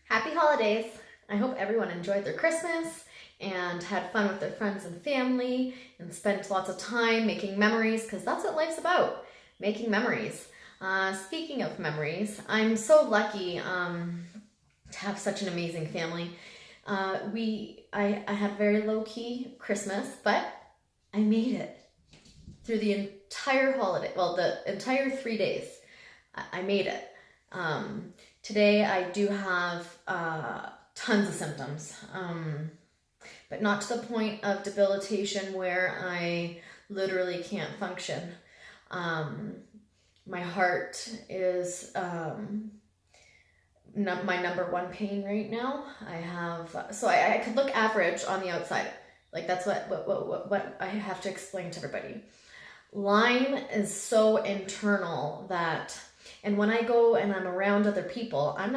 Happy holidays! I hope everyone enjoyed their Christmas and had fun with their friends and family and spent lots of time making memories, because that's what life's about, making memories. Speaking of memories, I'm so lucky to have such an amazing family. I had a very low-key Christmas, but I made it through the entire holiday, well, the entire 3 days. I made it. Today I do have tons of symptoms, but not to the point of debilitation where I literally can't function. My heart is my number one pain right now. I could look average on the outside. Like that's what I have to explain to everybody. Lyme is so internal that, and when I go and I'm around other people, I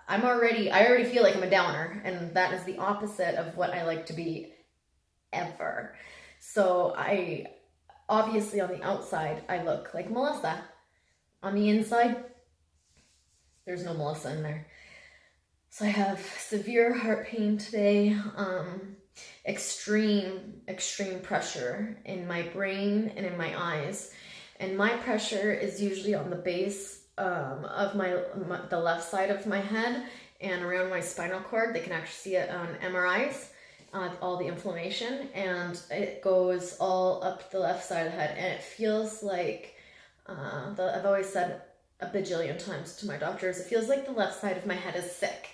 already feel like I'm a downer, and that is the opposite of what I like to be ever. So obviously on the outside, I look like Melissa. On the inside, there's no Melissa in there. So I have severe heart pain today, extreme pressure in my brain and in my eyes. And my pressure is usually on the base of the left side of my head and around my spinal cord. They can actually see it on MRIs, all the inflammation, and it goes all up the left side of the head. And it feels like, I've always said a bajillion times to my doctors, it feels like the left side of my head is sick.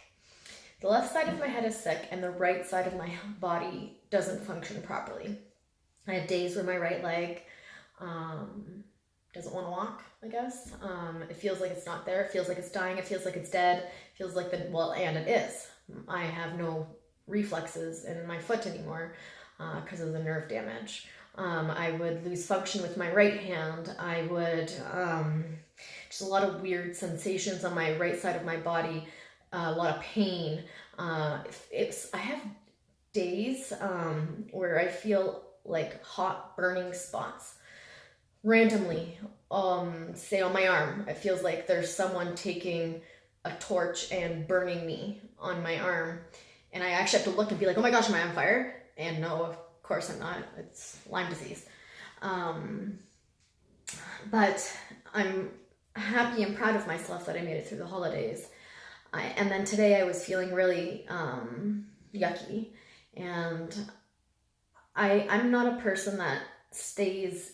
The left side of my head is sick and the right side of my body doesn't function properly. I have days where my right leg doesn't want to walk, I guess. It feels like it's not there. It feels like it's dying. It feels like it's dead. It feels like and it is. I have no reflexes in my foot anymore because of the nerve damage. I would lose function with my right hand. I would, just a lot of weird sensations on my right side of my body, a lot of pain. I have days where I feel like hot burning spots randomly, say on my arm. It feels like there's someone taking a torch and burning me on my arm. And I actually have to look and be like, oh my gosh, am I on fire? And no, of course I'm not. It's Lyme disease. But I'm happy and proud of myself that I made it through the holidays. And then today I was feeling really yucky. And I'm not a person that stays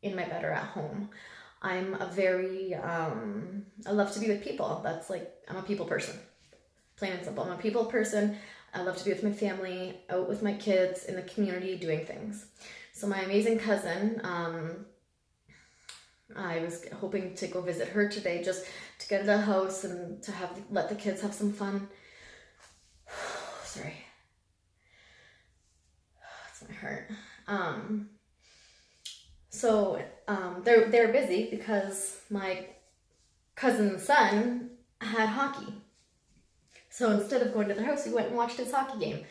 in my bed or at home. I'm a very, I love to be with people. I'm a people person. Plain and simple. I'm a people person. I love to be with my family, out with my kids, in the community, doing things. So my amazing cousin, I was hoping to go visit her today just to get to the house and to let the kids have some fun. Sorry. It's my heart. So they're busy because my cousin's son had hockey. So instead of going to their house, we went and watched his hockey game.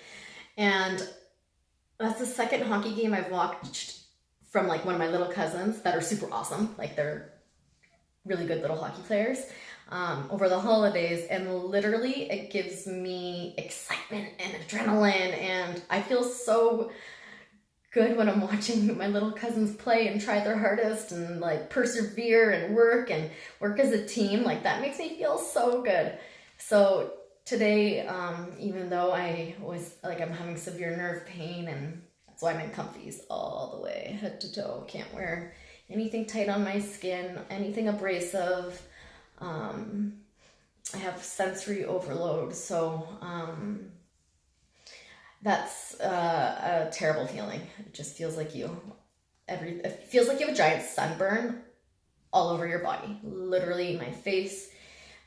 And that's the second hockey game I've watched from like one of my little cousins that are super awesome. Like they're really good little hockey players over the holidays. And literally it gives me excitement and adrenaline. And I feel so good when I'm watching my little cousins play and try their hardest and like persevere and work as a team. Like that makes me feel so good. So today, even though I was like, I'm having severe nerve pain, and that's why I'm in comfies all the way, head to toe. Can't wear anything tight on my skin, anything abrasive. I have sensory overload, so that's a terrible feeling. It just feels like it feels like you have a giant sunburn all over your body. Literally, my face,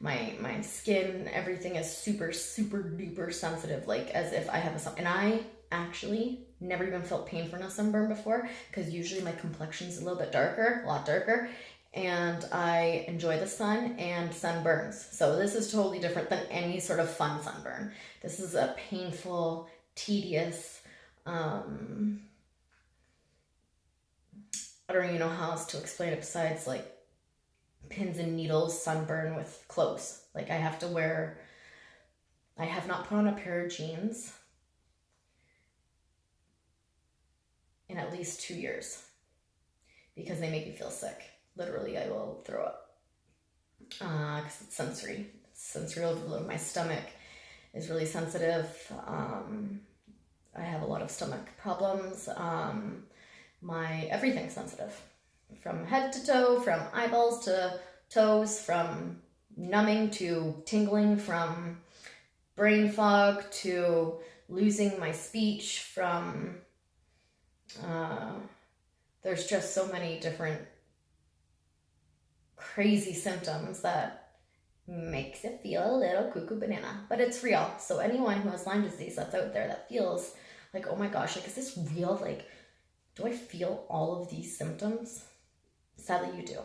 my skin, everything is super duper sensitive, like as if I have a sun. And I actually never even felt pain from a sunburn before, because usually my complexion's a little bit darker, a lot darker, and I enjoy the sun and sunburns. So this is totally different than any sort of fun sunburn. This is a painful, tedious, I don't even know how else to explain it besides like pins and needles sunburn with clothes. Like I have to wear I have not put on a pair of jeans in at least 2 years because they make me feel sick. Literally, I will throw up because it's sensory. It's sensory overload. My stomach is really sensitive. I have a lot of stomach problems. My everything's sensitive, from head to toe, from eyeballs to toes, from numbing to tingling, from brain fog to losing my speech, from there's just so many different crazy symptoms that makes it feel a little cuckoo banana, but it's real. So anyone who has Lyme disease that's out there that feels like, oh my gosh, like, is this real? Like, do I feel all of these symptoms? Sadly, you do.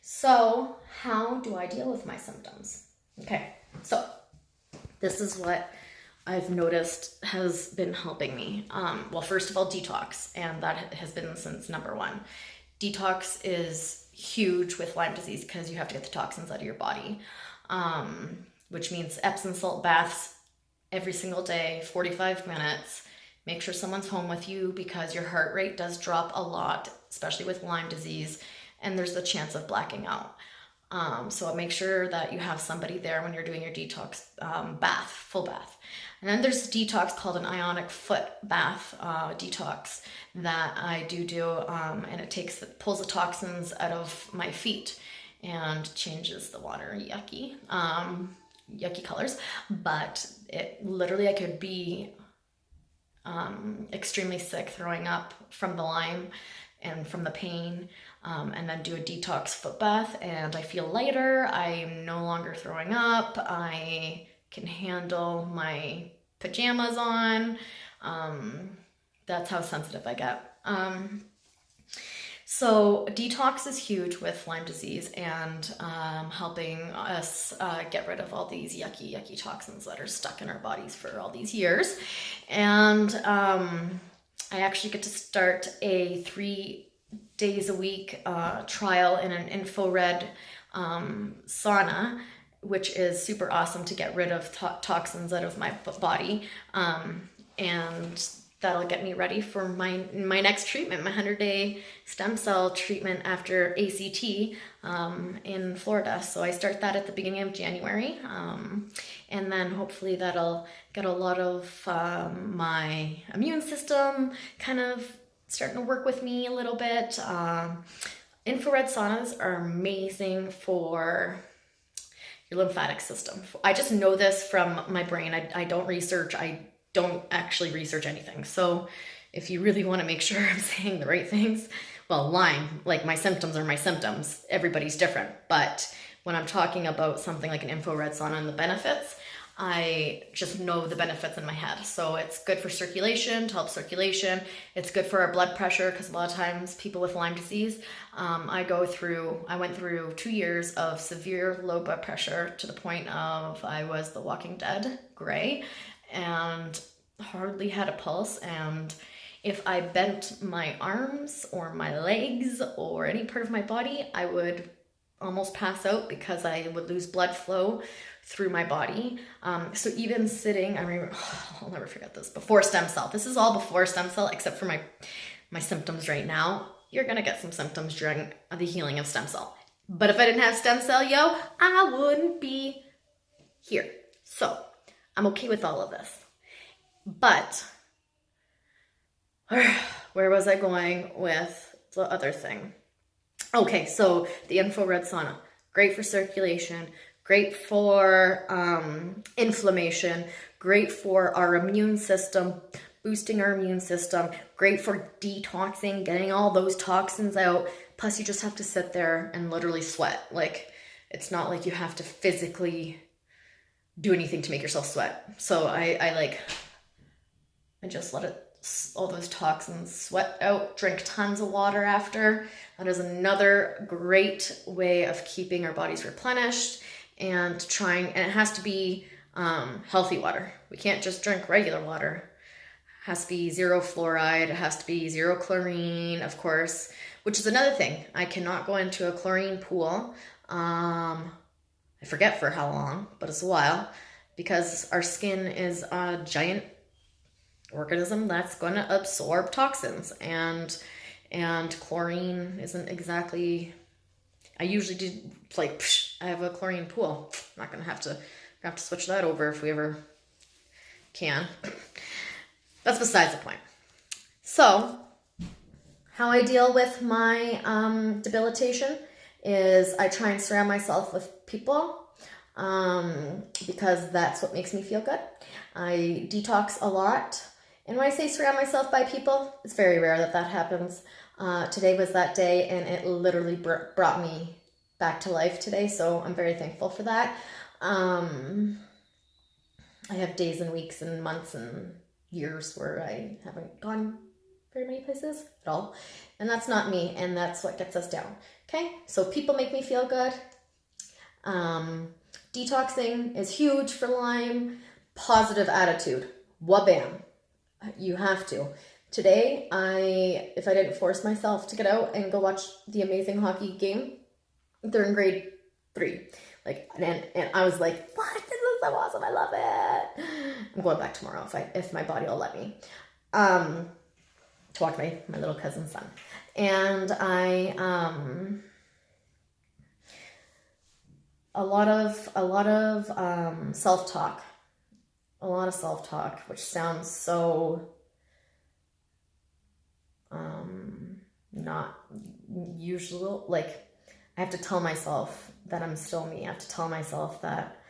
So how do I deal with my symptoms? Okay, so this is what I've noticed has been helping me. Well, first of all, detox, and that has been since number one. Detox is huge with Lyme disease because you have to get the toxins out of your body, which means Epsom salt baths every single day, 45 minutes. Make sure someone's home with you because your heart rate does drop a lot, especially with Lyme disease, and there's the chance of blacking out. So make sure that you have somebody there when you're doing your detox bath, full bath. And then there's a detox called an ionic foot bath detox that I do, and it pulls the toxins out of my feet and changes the water yucky colors. But it literally, I could be extremely sick, throwing up from the Lyme and from the pain, and then do a detox foot bath, and I feel lighter. I'm no longer throwing up. I can handle my pajamas on. That's how sensitive I get. So detox is huge with Lyme disease, and helping us get rid of all these yucky toxins that are stuck in our bodies for all these years. And I actually get to start a 3 days a week trial in an infrared sauna, which is super awesome to get rid of toxins out of my body. And that'll get me ready for my next treatment, my 100-day stem cell treatment after ACT in Florida. So I start that at the beginning of January. And then hopefully that'll get a lot of my immune system kind of starting to work with me a little bit. Infrared saunas are amazing for your lymphatic system. I just know this from my brain. I don't actually research anything. So if you really want to make sure I'm saying the right things, well, Lyme, like, my symptoms are my symptoms. Everybody's different. But when I'm talking about something like an infrared sauna and the benefits, I just know the benefits in my head. So it's good for circulation, to help circulation. It's good for our blood pressure, because a lot of times people with Lyme disease, I went through 2 years of severe low blood pressure to the point of I was the Walking Dead gray and hardly had a pulse. And if I bent my arms or my legs or any part of my body, I would almost pass out because I would lose blood flow through my body. So even sitting, I remember, I'll never forget this, before stem cell. This is all before stem cell, except for my symptoms right now. You're gonna get some symptoms during the healing of stem cell. But if I didn't have stem cell, I wouldn't be here. So I'm okay with all of this. But where was I going with the other thing? Okay, so the infrared sauna, great for circulation, great for inflammation, great for our immune system, boosting our immune system, great for detoxing, getting all those toxins out. Plus, you just have to sit there and literally sweat. Like, it's not like you have to physically do anything to make yourself sweat. So I just let all those toxins sweat out, drink tons of water after. That is another great way of keeping our bodies replenished, and it has to be healthy water. We can't just drink regular water. It has to be 0 fluoride. It has to be 0 chlorine, of course, which is another thing. I cannot go into a chlorine pool. I forget for how long, but it's a while. because our skin is a giant organism that's going to absorb toxins, and chlorine isn't exactly, I usually do like, I have a chlorine pool. I'm not going to have to switch that over if we ever can. That's besides the point. So how I deal with my debilitation is I try and surround myself with people, because that's what makes me feel good. I detox a lot. And when I say surround myself by people, it's very rare that that happens. Today was that day, and it literally brought me back to life today. So I'm very thankful for that. I have days and weeks and months and years where I haven't gone very many places at all. And that's not me, and that's what gets us down. Okay, so people make me feel good. Detoxing is huge for Lyme. Positive attitude. Wabam. You have to. Today, if I didn't force myself to get out and go watch the amazing hockey game, they're in grade 3. Like, and I was like, what? This is so awesome. I love it. I'm going back tomorrow if my body will let me. To watch my little cousin's son. And a lot of self-talk. A lot of self-talk, which sounds so not usual. Like, I have to tell myself that I'm still me. I have to tell myself that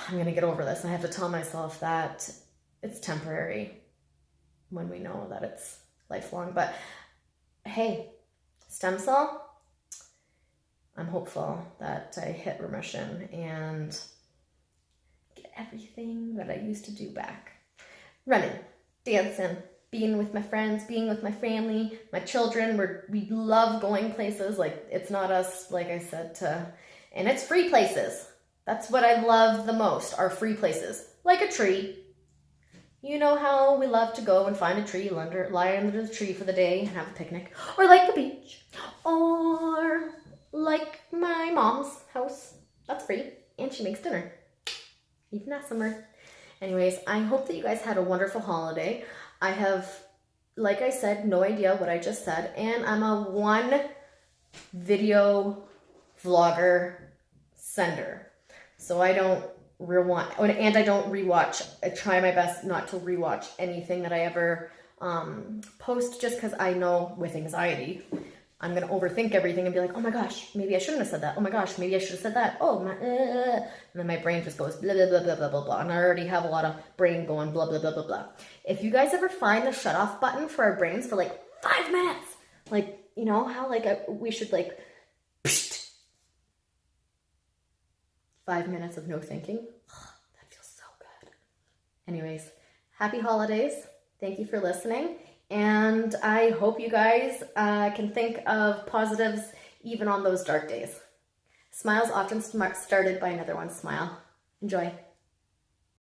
I'm going to get over this. I have to tell myself that it's temporary when we know that it's lifelong. But hey, stem cell, I'm hopeful that I hit remission and get everything that I used to do back. Running, dancing, being with my friends, being with my family, my children. We love going places. Like, it's not us, like I said, and it's free places. That's what I love the most, are free places. Like a tree. You know how we love to go and find a tree, lie under the tree for the day and have a picnic. Or like the beach. Or like my mom's house. That's free. And she makes dinner. Even that summer. Anyways, I hope that you guys had a wonderful holiday. I have, like I said, no idea what I just said. And I'm a one video vlogger sender. So I don't rewind, and I don't rewatch. I try my best not to rewatch anything that I ever post, just because I know with anxiety, I'm going to overthink everything and be like, oh my gosh, maybe I shouldn't have said that. Oh my gosh, maybe I should have said that. Oh, and then my brain just goes blah, blah, blah, blah, blah, blah, blah. And I already have a lot of brain going blah, blah, blah, blah, blah. If you guys ever find the shut off button for our brains for like 5 minutes, like, you know, how like we should like, 5 minutes of no thinking. That feels so good. Anyways, happy holidays. Thank you for listening. And I hope you guys can think of positives even on those dark days. Smiles often started by another one's smile. Enjoy.